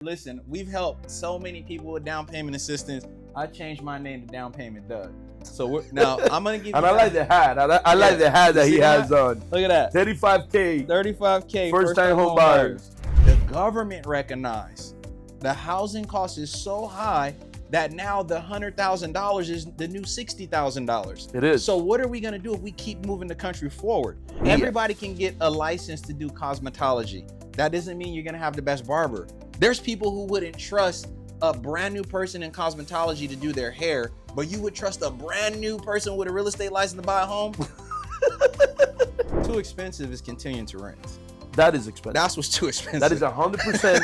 Listen, we've helped so many people with down payment assistance. I changed my name to Down Payment Doug. So now I'm gonna give you. And I like the hat. I like the hat that he has on. Look at that. 35K. 35K. First-time home buyers. The government recognized the housing cost is so high that now the $100,000 is the new $60,000. It is. So what are we gonna do if we keep moving the country forward? Yeah. Everybody can get a license to do cosmetology. That doesn't mean you're gonna have the best barber. There's people who wouldn't trust a brand new person in cosmetology to do their hair, but you would trust a brand new person with a real estate license to buy a home? Too expensive is continuing to rent. That is expensive. That's what's too expensive. That is 100%.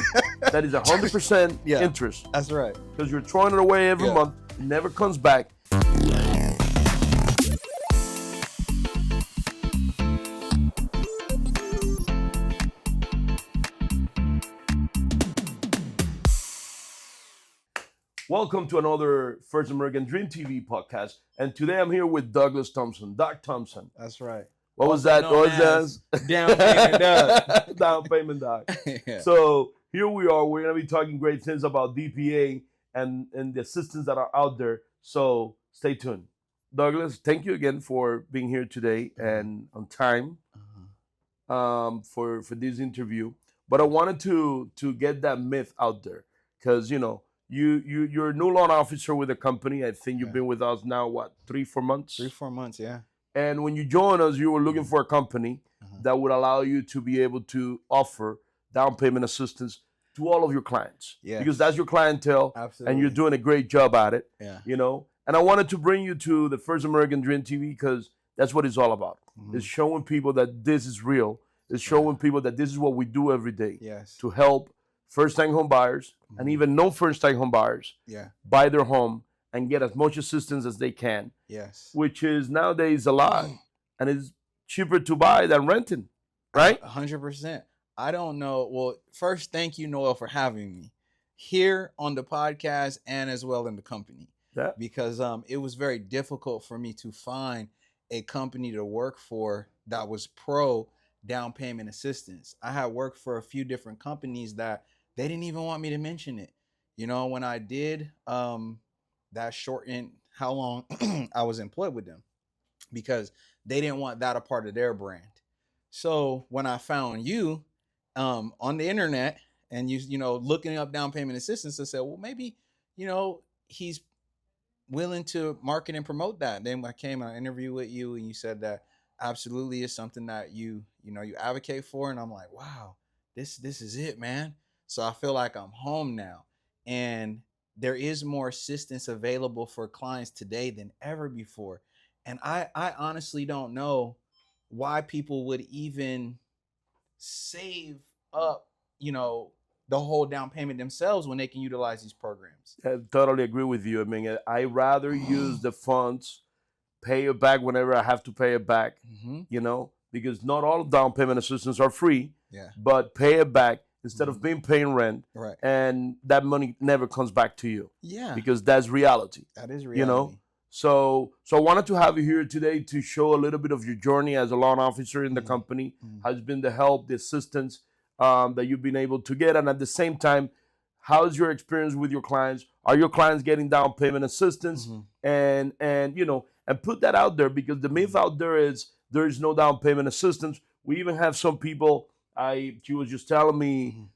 That is 100% Yeah. interest. That's right. Because you're throwing it away every month. It never comes back. Welcome to another First American Dream TV podcast. And today I'm here with Douglas Thompson. Doc Thompson. That's right. What was that? What was that? Down Payment Doug. Down Payment Doc. Yeah. So here we are. We're going to be talking great things about DPA and the assistants that are out there. So stay tuned. Douglas, thank you again for being here today and on time for this interview. But I wanted to get that myth out there because, you know, you're a new loan officer with a company. I think you've been with us now, what, 3-4 months? 3-4 months, yeah. And when you joined us, you were looking for a company that would allow you to be able to offer down payment assistance to all of your clients. Yes. Because that's your clientele. Absolutely. And you're doing a great job at it. Yeah. You know? And I wanted to bring you to the First American Dream TV because that's what it's all about. It's showing people that this is real. It's showing people that this is what we do every day. Yes. To help first-time home buyers and even no first-time home buyers buy their home and get as much assistance as they can. Yes. Which is nowadays a lot, and it's cheaper to buy than renting, right? 100%. I don't know. Well, first, thank you, Noel, for having me here on the podcast and as well in the company. Yeah. Because it was very difficult for me to find a company to work for that was pro down payment assistance. I had worked for a few different companies that they didn't even want me to mention it. You know, when I did, that shortened how long I was employed with them because they didn't want that a part of their brand. So when I found you on the internet and you know, looking up down payment assistance, I said, well, maybe, you know, he's willing to market and promote that. Then I came and I interviewed with you and you said that absolutely is something that you advocate for. And I'm like, wow, this is it, man. So I feel like I'm home now. And there is more assistance available for clients today than ever before. And I honestly don't know why people would even save up, you know, the whole down payment themselves when they can utilize these programs. I totally agree with you. I mean, I rather use the funds, pay it back whenever I have to pay it back, you know, because not all down payment assistance are free, but pay it back instead of being paying rent, and that money never comes back to you. Yeah. Because that's reality. That is reality. You know? So I wanted to have you here today to show a little bit of your journey as a loan officer in the company, has been the help, the assistance that you've been able to get, and at the same time, how's your experience with your clients? Are your clients getting down payment assistance? And you know, and put that out there because the myth out there is there is no down payment assistance. We even have some people. She was just telling me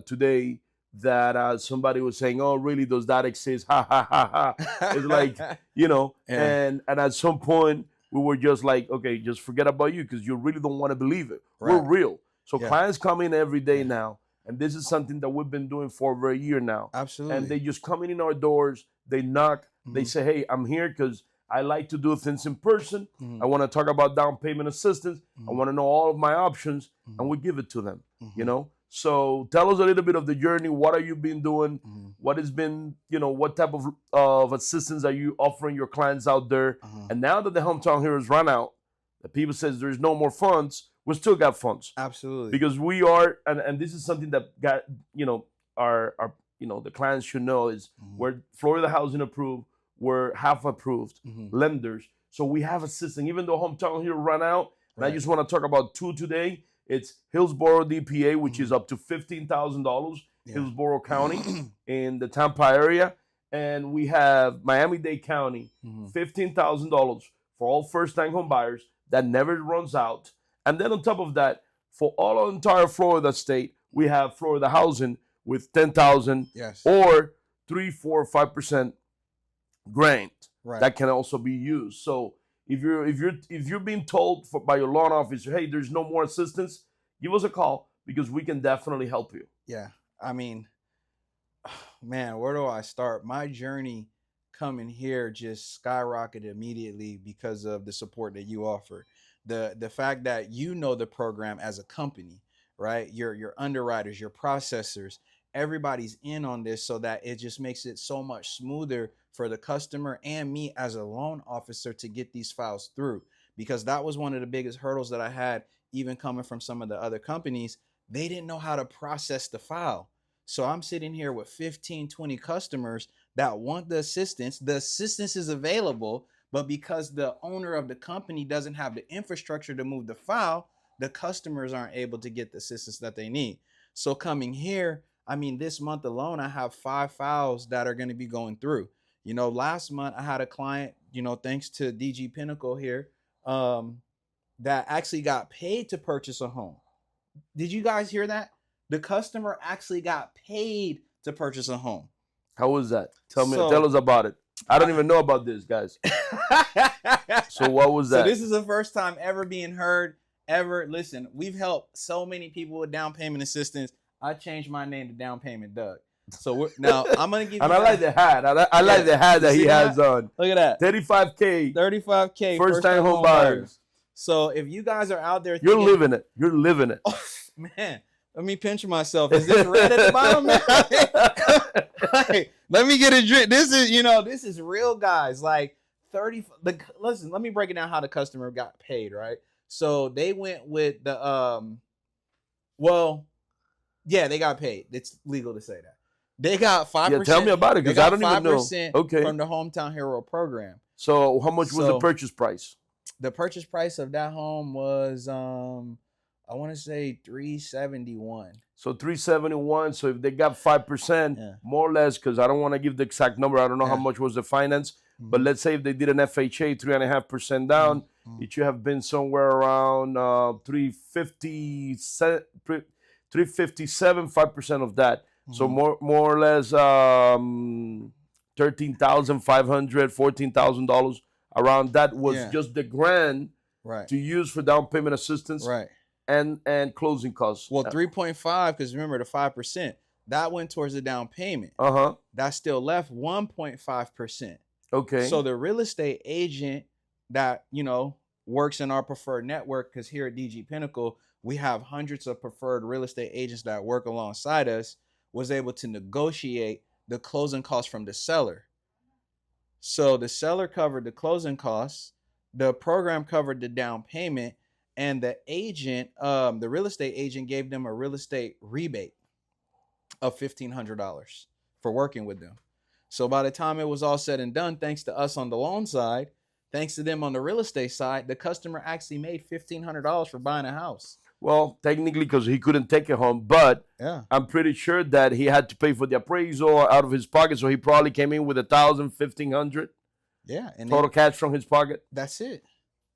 today that somebody was saying, "Oh, really? Does that exist?" Ha ha ha ha. It's like, you know, and at some point we were just like, okay, just forget about you because you really don't want to believe it. We're real. So clients come in every day now, and this is something that we've been doing for over a year now. Absolutely. And they just come in our doors. They knock. They say, "Hey, I'm here because I like to do things in person. I want to talk about down payment assistance. I want to know all of my options," and we give it to them, you know? So tell us a little bit of the journey. What have you been doing? What has been, you know, what type of assistance are you offering your clients out there? And now that the Hometown Heroes run out, the people says there's no more funds, we still got funds. Absolutely. Because we are, and this is something that got, you know, our you know, the clients should know is we're Florida Housing approved. We're half approved lenders. So we have a system, even though Hometown Hero run out, and I just want to talk about two today. It's Hillsborough DPA, which is up to $15,000 Yeah. Hillsborough County in the Tampa area. And we have Miami-Dade County, $15,000 for all first-time home buyers that never runs out. And then on top of that, for all entire Florida state, we have Florida Housing with 10,000 Yes. or 3, 4, 5% grant Right. that can also be used. So if you're being told by your loan officer, hey, there's no more assistance, give us a call because we can definitely help you. Yeah. I mean, man, where do I start? My journey coming here just skyrocketed immediately because of the support that you offer. The fact that you know the program as a company, right? Your underwriters, your processors, everybody's in on this so that it just makes it so much smoother for the customer and me as a loan officer to get these files through. Because that was one of the biggest hurdles that I had, even coming from some of the other companies. They didn't know how to process the file. So I'm sitting here with 15, 20 customers that want the assistance. The assistance is available, but because the owner of the company doesn't have the infrastructure to move the file, the customers aren't able to get the assistance that they need. So coming here, I mean, this month alone, I have 5 files that are going to be going through. You know, last month I had a client, you know, thanks to DG Pinnacle here, that actually got paid to purchase a home. Did you guys hear that? The customer actually got paid to purchase a home. How was that? Tell us about it. I don't even know about this, guys. So what was that? So this is the first time ever being heard, ever. Listen, we've helped so many people with down payment assistance. I changed my name to Down Payment Doug. So now I'm gonna give you. And I like the hat. I like the hat that he has on. Look at that. 35K. 35K. First-time home buyers. So if you guys are out there, you're living it. You're living it. Oh, man, let me pinch myself. Is this red at the bottom? Hey, let me get a drink. This is real, guys. Like 30. Listen, let me break it down how the customer got paid. Right. So they went with the they got paid. It's legal to say that. They got 5%. Yeah, tell me about it because I don't even know. Okay. From the Hometown Hero program. So how much was the purchase price? The purchase price of that home was I want to say $371. So $371. So if they got 5%, more or less, because I don't want to give the exact number. I don't know how much was the finance, but let's say if they did an FHA 3.5% down, it should have been somewhere around 357, 5% of that. So more or less $13,500, $14,000 around that was just the grant to use for down payment assistance and closing costs. Well, 3.5 because remember the 5% that went towards the down payment. That still left 1.5%. Okay. So the real estate agent that works in our preferred network, because here at DG Pinnacle we have hundreds of preferred real estate agents that work alongside us, was able to negotiate the closing costs from the seller. So the seller covered the closing costs, the program covered the down payment, and the agent, the real estate agent, gave them a real estate rebate of $1,500 for working with them. So by the time it was all said and done, thanks to us on the loan side, thanks to them on the real estate side, the customer actually made $1,500 for buying a house. Well, technically, because he couldn't take it home, but I'm pretty sure that he had to pay for the appraisal out of his pocket, so he probably came in with $1,000, $1,500. Yeah, and total cash from his pocket. That's it.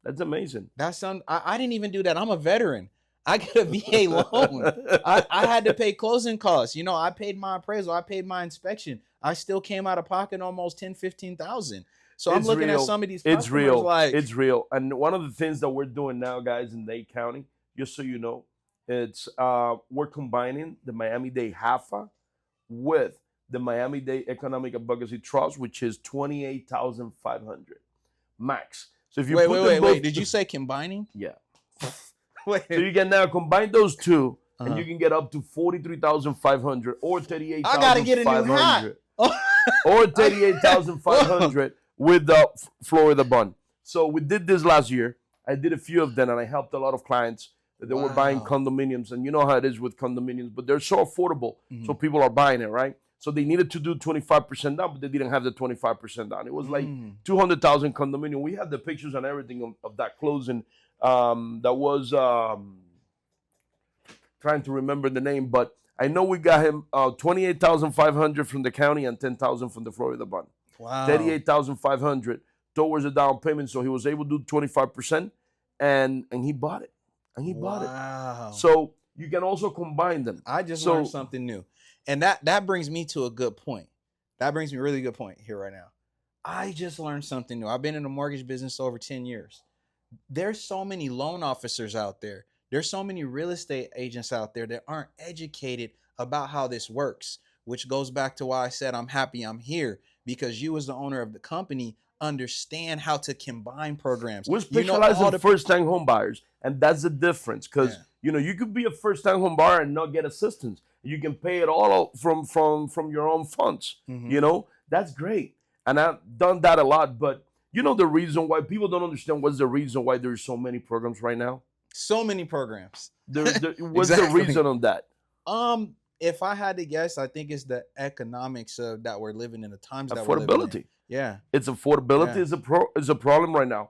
That's amazing. I didn't even do that. I'm a veteran. I got a VA loan. I had to pay closing costs. I paid my appraisal. I paid my inspection. I still came out of pocket almost $10,000, $15,000. So I'm looking at some of these customers. It's real. Like, it's real. And one of the things that we're doing now, guys, in Dade County, just so you know, it's we're combining the Miami-Dade HAFA with the Miami-Dade Economic Advocacy Trust, which is $28,500 max. So if you wait, did you say combining? Yeah. Wait. So you can now combine those two, and you can get up to $43,500 or $38,500. I gotta get a new hat. Or $38,500 with the Florida bond. So we did this last year. I did a few of them, and I helped a lot of clients that were buying condominiums. And you know how it is with condominiums, but they're so affordable, so people are buying it, right? So they needed to do 25% down, but they didn't have the 25% down. It was like 200,000 condominium. We have the pictures and everything of that closing. That was trying to remember the name, but I know we got him 28,500 from the county and 10,000 from the Florida bond. Wow. 38,500 towards the down payment, so he was able to do 25%, and he bought it, Wow. So you can also combine them. I just learned something new, and that brings me to a good point. That brings me a really good point here right now. I just learned something new. I've been in the mortgage business over 10 years. There's so many loan officers out there. There's so many real estate agents out there that aren't educated about how this works, which goes back to why I said I'm happy I'm here, because you as the owner of the company understand how to combine programs. We specialize in first-time home buyers, and that's the difference, because you could be a first-time home buyer and not get assistance. You can pay it all from your own funds. That's great, and I've done that a lot. But the reason why people don't understand, what's the reason why there's so many programs right now? So many programs. What's the reason on that? If I had to guess, I think it's the economics of that we're living in, the times that affordability. we're living in. Yeah, it's affordability is a problem right now.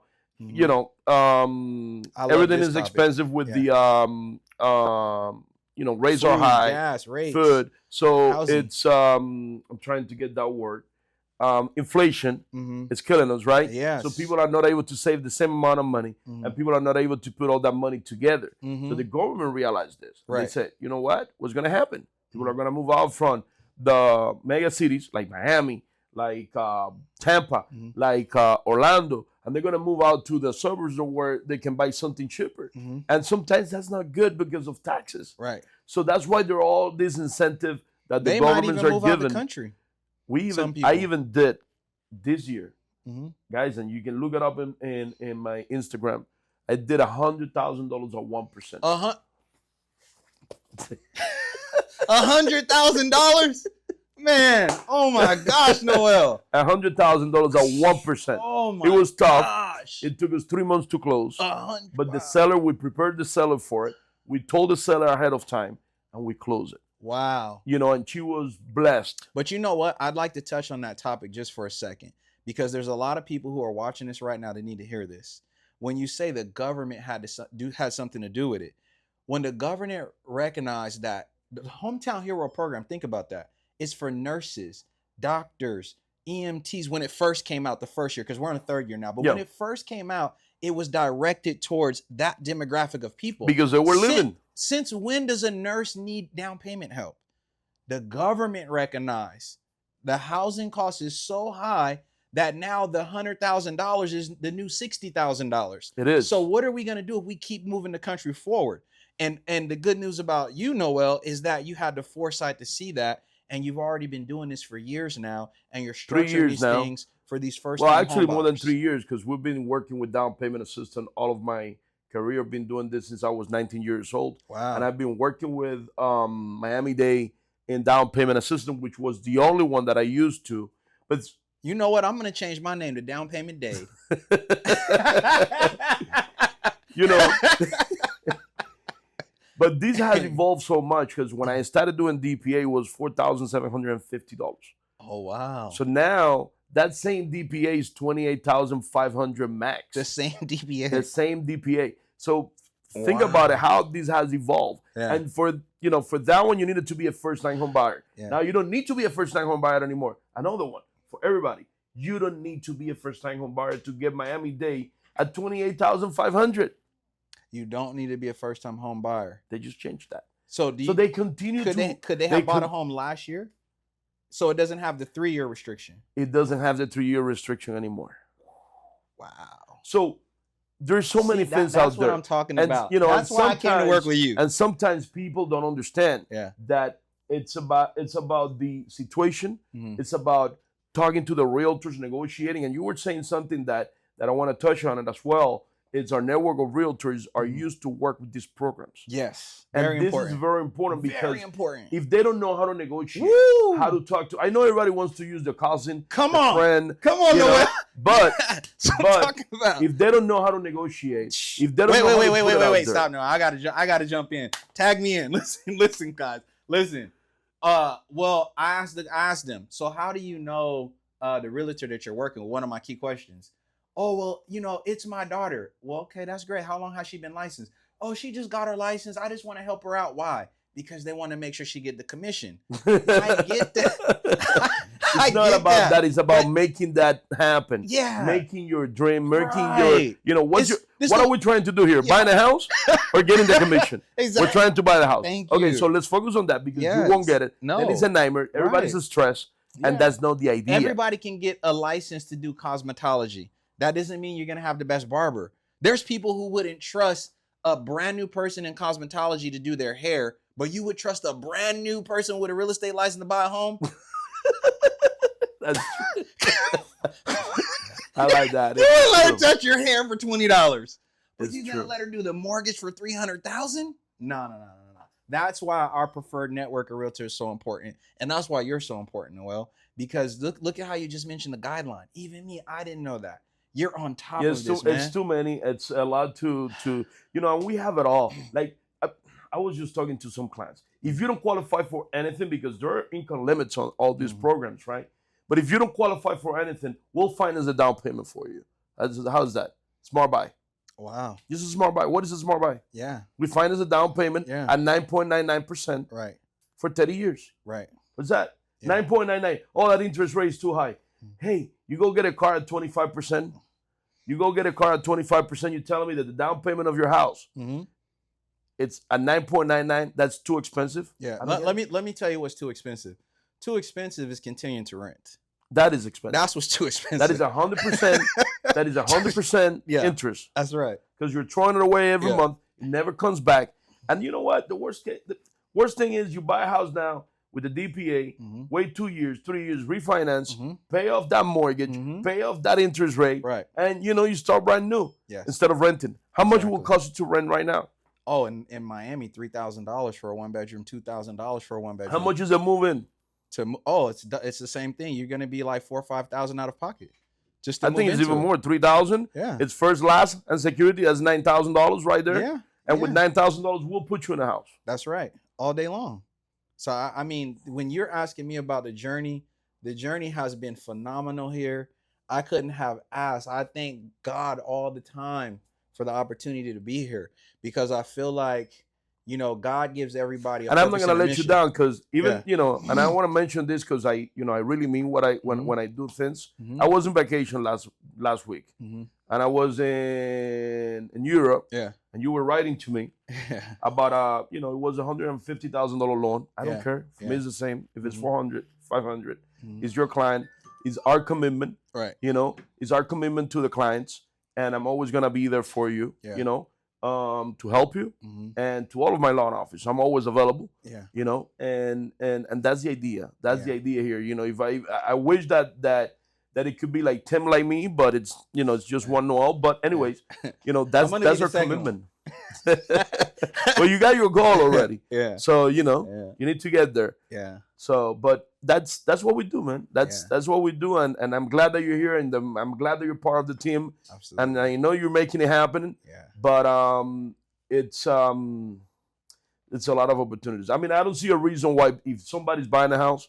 Everything is expensive with the rates are high, gas, rates, food. So housing. It's I'm trying to get that word. Inflation is killing us, right? Yeah. So people are not able to save the same amount of money, and people are not able to put all that money together. So the government realized this. Right. They said, you know what? What's going to happen? People are going to move out from the mega cities like Miami, like Tampa, like Orlando, and they're going to move out to the suburbs where they can buy something cheaper. And sometimes that's not good because of taxes. Right. So that's why there are all these incentives that they the governments might even are move giving. Out the country. I even did this year, guys, and you can look it up in my Instagram. I did $100,000 on 1%. $100,000, man! Oh my gosh, Noel! $100,000 on 1%. Oh my! It was tough. Gosh. It took us 3 months to close. But the seller, we prepared the seller for it. We told the seller ahead of time, and we closed it. Wow. And she was blessed. But you know what? I'd like to touch on that topic just for a second, because there's a lot of people who are watching this right now that need to hear this. When you say the government had something to do with it, when the government recognized that the Hometown Hero program, think about that, it's for nurses, doctors, EMTs. When it first came out the first year, because we're in the third year now, but when it first came out, it was directed towards that demographic of people. Because they were living. Since when does a nurse need down payment help? The government recognized the housing cost is so high that now the $100,000 is the new $60,000. It is. So what are we going to do if we keep moving the country forward? And the good news about you, Noel, is that you had the foresight to see that, and you've already been doing this for years now, and you're structuring these things for these first-time Well, actually, home more than buyers. 3 years, because we've been working with down payment assistance all of my career. I've been doing this since I was 19 years old. Wow. And I've been working with Miami-Dade in down payment assistance, which was the only one that I used to. But you know what? I'm going to change my name to Down Payment Dade. But this has evolved so much, because when I started doing DPA, it was $4,750. Oh, wow. So now that same DPA is $28,500 max. The same DPA. The same DPA. So think about it, how this has evolved. Yeah. And for that one, you needed to be a first-time home buyer. Yeah. Now you don't need to be a first-time home buyer anymore. Another one for everybody. You don't need to be a first-time home buyer to get Miami-Dade at $28,500. You don't need to be a first-time home buyer. They just changed that. So they continue could they have bought a home last year? So it doesn't have the 3-year restriction. It doesn't have the 3-year restriction anymore. Wow. So there's so many things out there. That's what I'm talking about. That's why I came to work with you. And sometimes people don't understand that it's about the situation. It's about talking to the realtors, negotiating. And you were saying something that I want to touch on it as well. It's our network of realtors are used to work with these programs. Yes. And this is very important, because important. If they don't know how to negotiate, how to talk to, I know everybody wants to use the cousin, friend. Come on, Noel. But talking about. If they don't know how to negotiate, if they don't wait, stop now. I gotta jump in. Tag me in. Listen, guys. Listen. Well, I asked them. So how do you know the realtor that you're working with? One of my key questions. Oh, well, it's my daughter. Well, okay, that's great. How long has she been licensed? Oh, she just got her license. I just want to help her out. Why? because they want to make sure she get the commission. I get that. It's not about that. It's about making that happen. Yeah. Making your dream, making Right. your, what are we trying to do here? Buying a house or getting the commission? Exactly. We're trying to buy the house. Thank Okay, you. so let's focus on that because you won't get it. No. And it's a nightmare. Everybody's stressed. And that's not the idea. Everybody can get a license to do cosmetology. That doesn't mean you're going to have the best barber. There's people who wouldn't trust a brand new person in cosmetology to do their hair, but you would trust a brand new person with a real estate license to buy a home. That's I like that. You would let her touch your hair for $20. But It's you gonna true. let her do the mortgage for $300,000? No. That's why our preferred network of realtors is so important, and that's why you're so important, Noel. Because look at how you just mentioned the guideline. Even me, I didn't know that. You're on top of this, man. It's too many. It's a lot to and we have it all. Like I was just talking to some clients. If you don't qualify for anything, because there are income limits on all these programs, right? But if you don't qualify for anything, we'll finance a down payment for you. How's that? Smart buy. Wow. This is a smart buy. What is a smart buy? Yeah. We finance a down payment at 9.99% Right. for 30 years. Right. What's that? Yeah. 9.99. Oh, that interest rate is too high. Hey, you go get a car at 25%. You go get a car at 25%. You're telling me that the down payment of your house, it's at 9.99. That's too expensive. Yeah. Let me tell you what's too expensive. Too expensive is continuing to rent. That is expensive. That's what's too expensive. That is 100%. That is 100% interest. That's right. Because you're throwing it away every month. It never comes back. And you know what? The worst thing is you buy a house now with the DPA, wait 2 years, 3 years, refinance, pay off that mortgage, pay off that interest rate, right? And you start brand new instead of renting. How much will it cost you to rent right now? Oh, in Miami, $3,000 for a one bedroom, $2,000 for a one bedroom. How much is a move in? It's the same thing. You're gonna be like $4,000 or $5,000 out of pocket. Just to I think it's even more, 3,000. Yeah, it's first, last, and security. That's $9,000 right there. Yeah, and with $9,000, we'll put you in a house. That's right, all day long. So I mean, when you're asking me about the journey has been phenomenal here. I couldn't have asked. I thank God all the time for the opportunity to be here, because I feel like, God gives everybody. And I'm not gonna let you down, because even and I want to mention this because I really mean what I when I do things. I was on vacation last week, and I was in Europe. Yeah, and you were writing to me about it was $150,000 loan. I don't care. For me, it's the same. If it's 400, 500, it's your client. It's our commitment. Right. It's our commitment to the clients, and I'm always gonna be there for you. Yeah. To help you, and to all of my loan officers, I'm always available. Yeah. And that's the idea. That's the idea here. If I wish that it could be like Tim, like me, but it's it's just one Noel. But anyways, that's our commitment. Well, you got your goal already. Yeah. So you need to get there. Yeah. So, but that's what we do, man. That's what we do, and I'm glad that you're here, and I'm glad that you're part of the team. Absolutely. And I know you're making it happen. Yeah. But it's a lot of opportunities. I mean, I don't see a reason why, if somebody's buying a house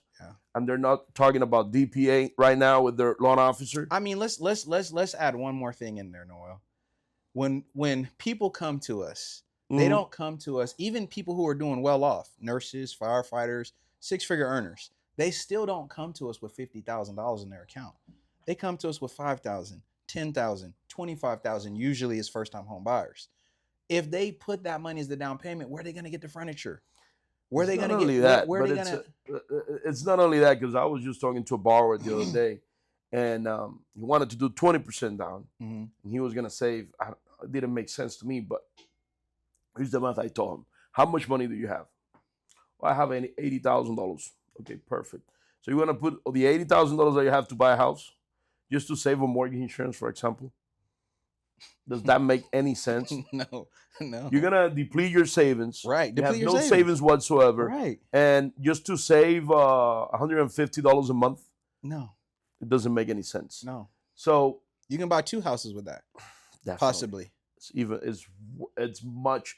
and they're not talking about DPA right now with their loan officer. I mean, let's add one more thing in there, Noel. When people come to us, they don't come to us, even people who are doing well off, nurses, firefighters, six-figure earners, they still don't come to us with $50,000 in their account. They come to us with $5,000, $10,000, $25,000, usually as first-time home buyers. If they put that money as the down payment, where are they going to get the furniture? Where are they going to get that? Where are they going to? It's not only that, because I was just talking to a borrower the other day, and he wanted to do 20% down, and he was going to save. It didn't make sense to me, but here's the math I told him. How much money do you have? Well, I have $80,000. Okay, perfect. So you want to put the $80,000 that you have to buy a house just to save a mortgage insurance, for example? Does that make any sense? No. You're gonna deplete your savings. Right. You have no savings whatsoever. Right. And just to save $150 a month. No. It doesn't make any sense. No. So you can buy 2 houses with that. Definitely. Possibly. It's much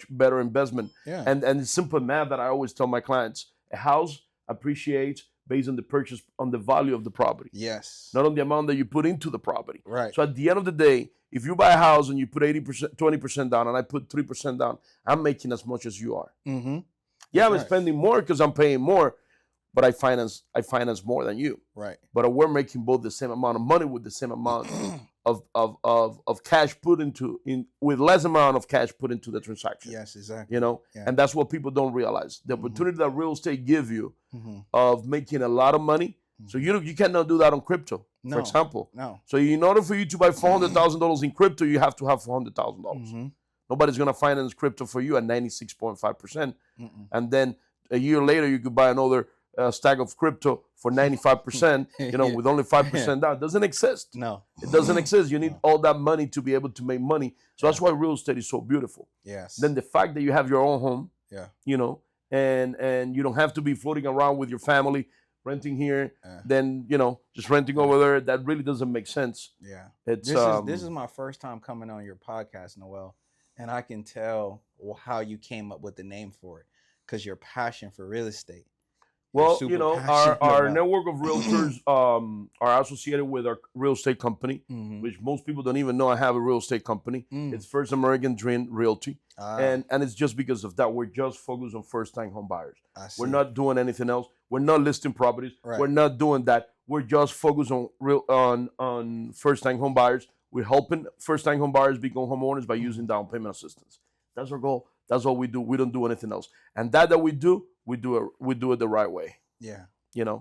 better investment. Yeah. And it's simple math that I always tell my clients: a house appreciates based on the purchase, on the value of the property. Yes. Not on the amount that you put into the property. Right. So at the end of the day, if you buy a house and you put 80%, 20% down, and I put 3% down, I'm making as much as you are. Yeah, I'm right. spending more because I'm paying more, but I finance more than you. Right. But we're making both the same amount of money with the same amount of cash put with less amount of cash put into the transaction. Yes, exactly. You know, Yeah. and that's what people don't realize. The opportunity that real estate give you Mm-hmm. of making a lot of money. So you cannot do that on crypto, No. for example. No. So in order for you to buy $400,000 in crypto, you have to have $400,000. Mm-hmm. Nobody's gonna finance crypto for you at 96.5%, and then a year later you could buy another stack of crypto for 95%. You know, with only 5% down. It doesn't exist. No. It doesn't exist. You need all that money to be able to make money. So that's why real estate is so beautiful. Yes. Then the fact that you have your own home. Yeah. You know, and you don't have to be floating around with your family renting here, then just renting over there. That really doesn't make sense. Yeah, it's this is my first time coming on your podcast, Noel, and I can tell how you came up with the name for it, because your passion for real estate. Well, our network of realtors are associated with our real estate company, which most people don't even know I have a real estate company. It's First American Dream Realty, and it's just because of that. We're just focused on first-time home buyers. We're not doing anything else. We're not listing properties. Right. We're not doing that. We're just focused on first-time home buyers. We're helping first-time home buyers become homeowners by using down payment assistance. That's our goal. That's all we do. We don't do anything else. And that we do it the right way. Yeah. Yeah.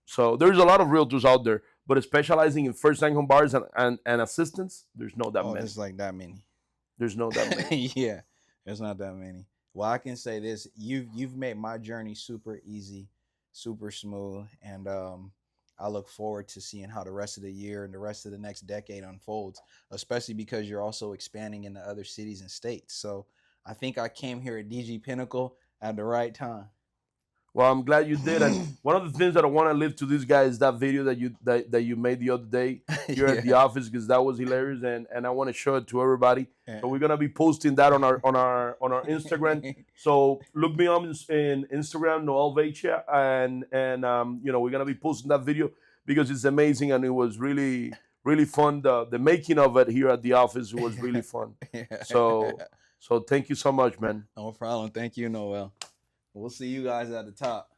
So there's a lot of realtors out there, but specializing in first-time home buyers and assistance, there's not that many. There's like that many. There's not that many. Yeah, there's not that many. Well, I can say this: you've made my journey super easy, super smooth, and I look forward to seeing how the rest of the year and the rest of the next decade unfolds, especially because you're also expanding into other cities and states. So I think I came here at DG Pinnacle at the right time. Well, I'm glad you did. And one of the things that I want to leave to this guy is that video that you made the other day here at the office, because that was hilarious, and I want to show it to everybody. So we're gonna be posting that on our Instagram. So look me up in Instagram, Noel Vecchia, and we're gonna be posting that video because it's amazing and it was really fun. The making of it here at the office was really fun. So thank you so much, man. No problem. Thank you, Noel. We'll see you guys at the top.